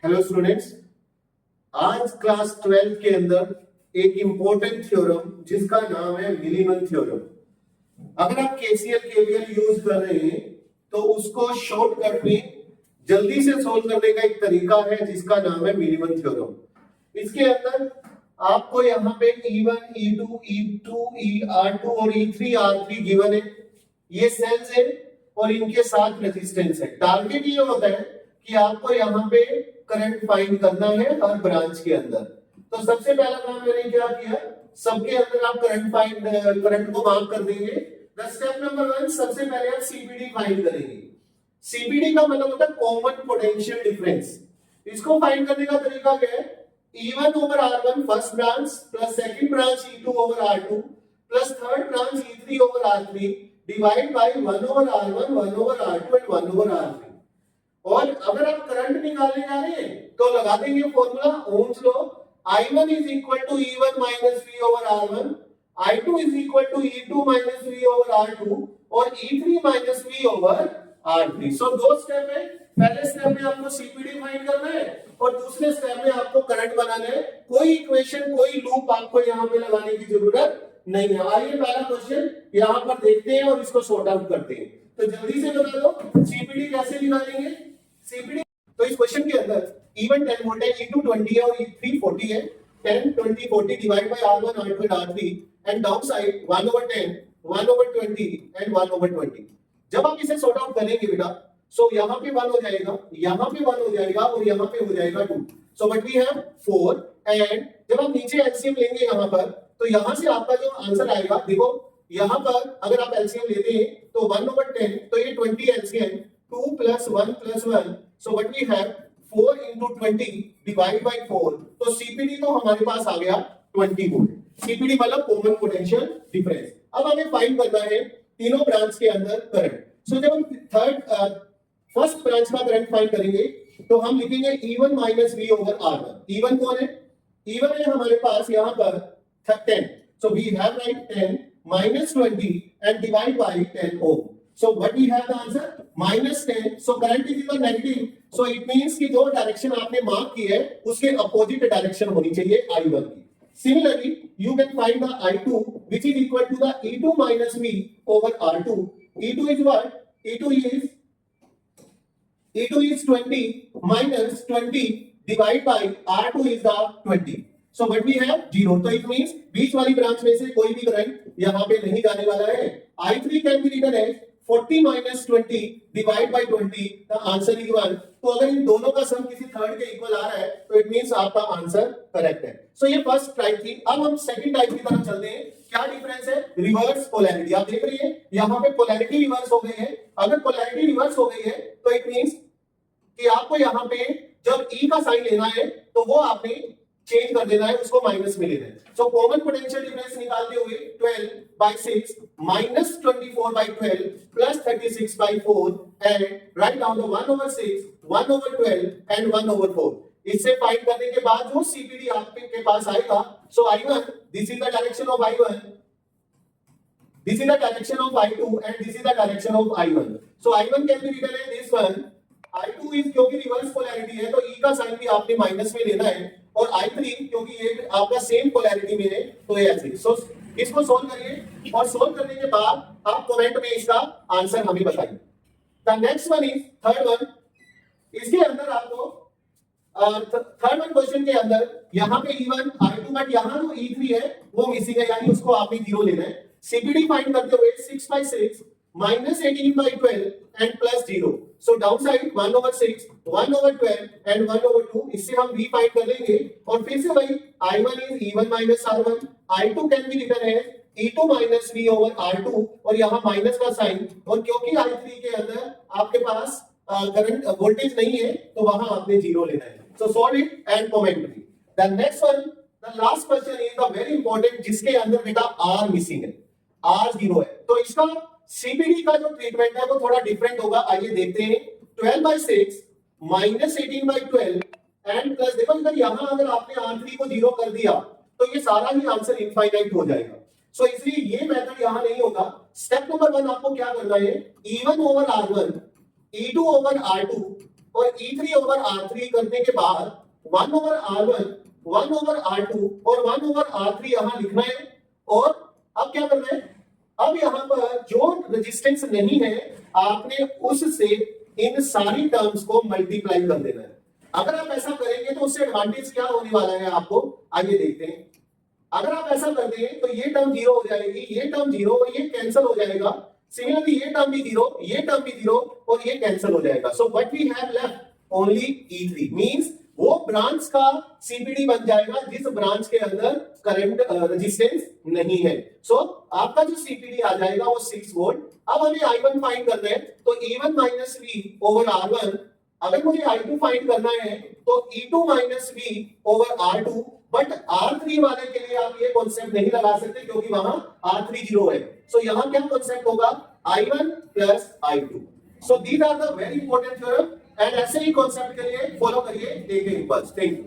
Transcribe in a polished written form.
Hello students, आज class 12 के अंदर एक इंपॉर्टेंट थ्योरम जिसका नाम है मिलीमन थ्योरम। अगर आप केसीएल केवीएल यूज कर रहे हैं तो उसको शॉर्टकट में जल्दी से सोल्व करने का एक तरीका है जिसका नाम है मिलीमन थ्योरम। इसके अंदर आपको यहाँ पे E1, E2, E2, R2 और E3, R3 गिवन है। ये सेल्स है और इनके साथ रेजिस्टेंस है। टारगेट ये होता है कि आपको यहाँ पे करंट फाइंड करना है हर ब्रांच के अंदर। तो सबसे पहला काम मैंने क्या किया, सबके अंदर आप करंट को मार्क कर देंगे। स्टेप नंबर 1, सबसे पहले आप सीपीडी फाइंड करेंगे। सीपीडी का मतलब होता है कॉमन पोटेंशियल डिफरेंस। इसको फाइंड करने का तरीका क्या है, E1 over R1 first branch plus second branch E2 over R2 plus third branch E3 over R3 divide by 1 over R1, 1 over R2 and 1 over R3। और अगर आप करंट निकालने जा रहे हैं तो लगा देंगे formula Ohm's law. I1 is equal to E1 minus V over R1, I2 is equal to E2 minus V over R2 और E3 minus V over R3। सो दो स्टेप है। पहले स्टेप में आपको सीपीडी फाइंड करना है और दूसरे स्टेप में आपको करंट बनाना है। कोई इक्वेशन, कोई लूप आपको यहाँ पे लगाने की जरूरत नहीं है। आइए पहला क्वेश्चन यहाँ पर देखते हैं और इसको सॉर्ट आउट करते हैं। तो जल्दी से बता दो सीपीडी कैसे निकालेंगे। सीपीडी तो इस क्वेश्चन के अंदर E1 10 वोल्ट है, E2 20 है और E3 40 है। 10 20 40 divide by R1 R2 and R3 and down side 1 over 10 1 over 20 and 1 over 20। जब आप इसे सॉर्ट आउट करेंगे बेटा, सो यहाँ पे 1 हो जाएगा, यहाँ पे 1 हो जाएगा और यहाँ पे हो जाएगा 2। So what we have 4। And जब आप नीचे एलसीएम लेंगे यहाँ पर, तो यहाँ से आपका जो आंसर आएगा, देखो यहाँ पर अगर आप एलसीएम लेते हैं तो 1 over 10, तो ये 20 LCM 2 plus 1 plus 1। So what we have 4 into 20 divide by 4। तो सीपीडी तो हमारे पास आ गया 20 वोल्ट। सीपीडी मतलब कॉमन पोटेंशियल डिफरेंस। अब हमें फाइंड करना है तीनों ब्रांच के अंदर करंट। सो जब हम फर्स्ट ब्रांच का करंट फाइंड करेंगे तो हम लिखेंगे E1 minus V over R1। E1 कौन है? E1 है हमारे पास यहाँ पर 10। So we have like 10 minus 20 and divide by 10 ohm। So what we have the answer minus 10। So current is equal negative। So it means कि जो direction आपने mark की है उसके अपोजिट डायरेक्शन होनी चाहिए I1 की। Similarly, you can find the I2 which is equal to the E2 minus V over R2। E2 is what? E2 is 20 minus 20 divided by R2 is the 20। So what we have 0। तो it means बीच वाली branch में से कोई भी current यहाँ पे नहीं जाने वाला है। I3 can be written as 40 minus 20 divide by 20। the answer is 1। तो अगर इन दोनों का सम किसी थर्ड के इक्वल आ रहा है तो इट मींस आपका आंसर करेक्ट है। सो ये फर्स्ट टाइप थी। अब हम सेकंड टाइप की तरफ चलते हैं। क्या डिफरेंस है? Reverse polarity. आप देख रही है यहाँ पे पोलैरिटी रिवर्स हो गई है। अगर पोलैरिटी रिवर्स हो गई है तो इट मींस कि आपको यहाँ पे जब E का साइन लेना है तो वो आपने चेंज कर देना है, उसको माइनस में लेना है। सो कॉमन पोटेंशियल डिफरेंस निकालते हुए 12 by 6 minus 24 by 12 plus 36 by 4 and write down the 1 over 6, 1 over 12 and 1 over 4। इससे फाइंड करने के बाद जो सीपीडी आपके पास आएगा, सो I1 this is the direction of I1, this is the direction of I2 and this is the direction of I1। so I1 can be written as this one। I2 is क्योंकि reverse polarity है तो E का sign भी आपने minus में लेना है और I3 क्योंकि ये आपका सेम पोलैरिटी में है तो ये ऐसे। सो इसको सोल्व करिए और सोल्व करने के बाद आप कमेंट में इसका आंसर हमें बताइए। The next one is third one. इसके अंदर आपको थर्ड वन क्वेश्चन के अंदर यहाँ पे E1 I2 बट यहाँ जो E3 है वो मिसिंग है, यानी उसको आपने 0 लेना है। सीपीडी फाइंड करते हुए 6 by 6 minus 18 by 12 and plus 0। so downside 1 over 6, 1 over 12 and 1 over 2। इससे हम V फाइंड कर लेंगे और फिर से वही I1 is E1 minus R1, I2 can be written as E2 minus V over R2 और यहाँ माइनस का साइन, और क्योंकि I3 के अंदर आपके पास करंट वोल्टेज नहीं है तो वहां आपने 0 लेना है। so solve it and comment me। the next one, the last question is the very important, जिसके अंदर बेटा R मिसिंग है, R 0 है। तो इसका सीपीडी का जो ट्रीटमेंट है वो थोड़ा डिफरेंट होगा। आइए देखते हैं। 12 by 6 minus 18 by 12 and plus, देखो इधर यहाँ अगर आपने R3 को 0 कर दिया तो ये सारा ही आंसर इनफाइनाइट हो जाएगा। सो इसलिए ये मेथड यहाँ नहीं होगा। स्टेप नंबर 1 आपको क्या करना है, E1 over R1, E2 over R2 और E3 ओवर R3 करने के बाद 1 ओवर R1, 1 ओवर R2 और 1 ओवर R3 यहां लिखना है। और अब क्या करना है, अब यहां पर जो रेजिस्टेंस नहीं है आपने उससे इन सारी टर्म्स को मल्टीप्लाई कर देना है। अगर आप ऐसा करेंगे तो उससे एडवांटेज क्या होने वाला है आपको, आइए देखते हैं। अगर आप ऐसा कर दें तो ये टर्म जीरो हो जाएगी, ये टर्म जीरो और ये कैंसिल हो जाएगा। सिमिलरली ये टर्म भी जीरो, ये टर्म भी जीरो और ये कैंसिल हो जाएगा। So what we have left only E3 means वो ब्रांच का सीपीडी बन जाएगा जिस ब्रांच के अंदर करंट रेजिस्टेंस नहीं है। सो आपका जो सीपीडी आ जाएगा वो 6 वोल्ट। अब हमें I1 फाइंड करना है तो E1 V ओवर R1। अगर मुझे I2 फाइंड करना है तो E2 V over R2। But R3 वाले के लिए आप ये कॉन्सेप्ट नहीं लगा सकते क्योंकि वहां R3 जीरो है। सो यहां क्या कॉन्सेप्ट होगा, I1 plus I2। So these are the very important theorem and ऐसे ही कॉन्सेप्ट के लिए फॉलो करिए एक एक बस। Thank you.